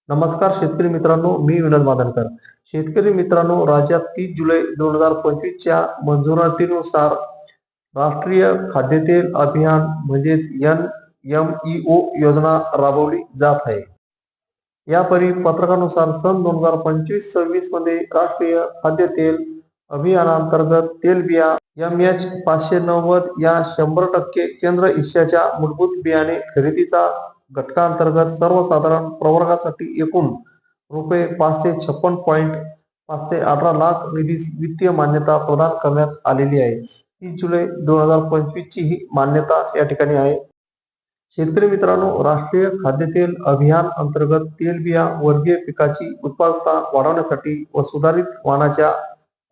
नमस्कार शेतकरी मित्रांनो, मी विनोद मादनकर. शेतकरी मित्रांनो, राज्यात 30 जुलै 2025 च्या मंजुरातीनुसार राष्ट्रीय खाद्यतेल अभियान म्हणजेच NMEO योजना राबवली जात आहे. या परिपत्रकानुसार सन 2025-26 मध्ये राष्ट्रीय खाद्यतेल अभियानांतर्गत तेलबिया MH590 या 100% केंद्र हिश्श्याच्या मूलभूत बियाणे खरेदीचा घटकांतर्गत सर्वसाधारण प्रवर्गासाठी एकूण रुपये 556.518 लाख निधीस वित्तीय मान्यता प्रदान करण्यात आलेली आहे. 30 जुलै 2025 ची ही मान्यता या ठिकाणी आहे. शेतकरी मित्रांनो, राष्ट्रीय खाद्यतेल अभियान अंतर्गत तेलबिया वर्गीय पिकाची उत्पादकता वाढवण्यासाठी व सुधारित वाणाच्या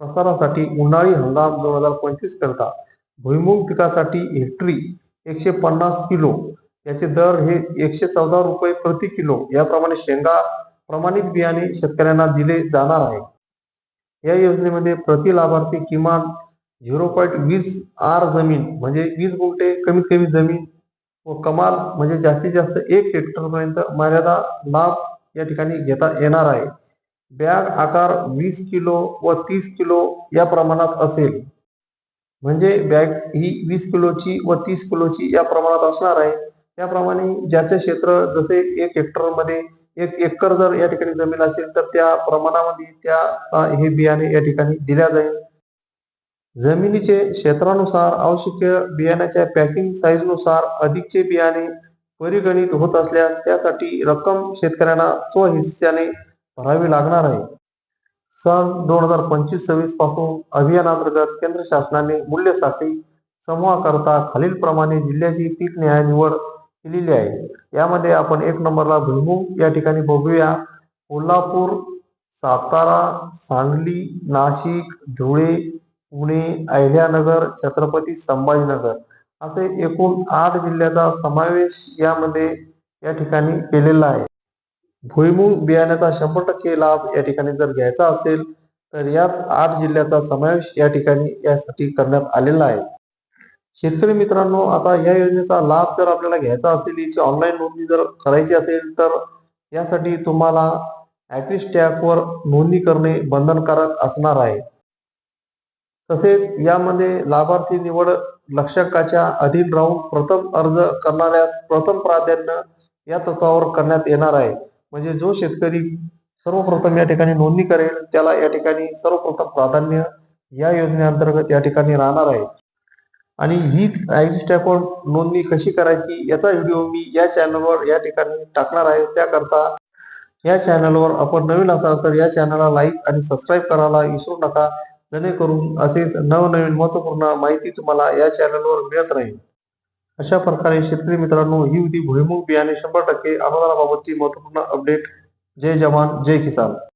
प्रसारासाठी उन्हाळी हंगाम 2025 करता भुईमूग पिकासाठी हेक्टरी 150 किलो याचे दर हे 114 रुपये प्रति किलो याप्रमाणे शेंगा प्रमाणित बियाणे शेतकऱ्यांना दिले जाणार आहे. या योजनेमध्ये प्रति लाभार्थी किमान 0.20 आर जमीन म्हणजे 20 गुंठे कमीत कमी जमीन व कमाल म्हणजे जास्तीत जास्त 1 हेक्टर पर्यंत मर्यादा लाभ या ठिकाणी घेता येणार आहे. बॅग आकार 20 किलो व 30 किलो या प्रमाणात असेल. म्हणजे बॅग ही 20 किलोची व 30 किलोची या प्रमाणात असणार आहे. त्याप्रमाणे ज्याचे क्षेत्र जसे 1 हेक्टर मध्ये 1 एकर जर या ठिकाणी जमीन असेल तर त्या प्रमाणामध्ये त्या हे बियाणे या ठिकाणी दिल्या जाईल. जमिनीचे क्षेत्रानुसार आवश्यक बियाण्याच्या पॅकिंग साईजनुसार अधिकचे बियाणे परिगणित होत असल्यास त्यासाठी रक्कम शेतकऱ्यांना स्वहिस्स्याने भरावी लागणार आहे. सन 2025-26 पासून अभियानांतर्गत केंद्र शासनाने मूल्य साखळी समूहाकरता खालीलप्रमाणे जिल्ह्याची पीकनिहाय निवड केलेली आहे. यामध्ये आपण 1 नंबरला भुईमूग या ठिकाणी बघूया. कोल्हापूर, सातारा, सांगली, नाशिक, धुळे, पुणे, अहिल्यानगर, छत्रपती संभाजीनगर असे एकूण 8 जिल्ह्याचा समावेश यामध्ये या ठिकाणी केलेला आहे. भुईमूग बियाण्याचा 100% लाभ या ठिकाणी जर घ्यायचा असेल तर याच 8 जिल्ह्याचा समावेश या ठिकाणी यासाठी करण्यात आलेला आहे. शेतकरी मित्रांनो, आता या योजनेचा लाभ जर आपल्याला घ्यायचा असेल, याची ऑनलाईन नोंदणी जर करायची असेल तर यासाठी तुम्हाला ॲग्रीस्टॅक वर नोंदणी करणे बंधनकारक असणार आहे. तसेच यामध्ये लाभार्थी निवड लक्ष्यांकाच्या अधीन राहून प्रथम अर्ज करणाऱ्यास प्रथम प्राधान्य या तत्वावर करण्यात येणार आहे. म्हणजे जो शेतकरी सर्वप्रथम या ठिकाणी नोंदणी करेल त्याला या ठिकाणी सर्वप्रथम प्राधान्य या योजनेअंतर्गत या ठिकाणी राहणार आहे. आणि हीच ॲग्रीस्टॅक वर नोंदणी कशी करायची याचा व्हिडिओ मी या चॅनलवर या ठिकाणी टाकणार आहे. त्याकरता या चॅनलवर आपण नवीन असाल तर या चॅनलला लाईक आणि सबस्क्राईब करायला विसरू नका, जेणेकरून असेच नवनवीन महत्त्वपूर्ण माहिती तुम्हाला या चॅनलवर मिळत राहील. अशा प्रकारे शेतकरी मित्रांनो, ही होती भुईमूग बियाणे 100% अनुदानाबाबतची महत्त्वपूर्ण अपडेट. जय जवान जय किसान.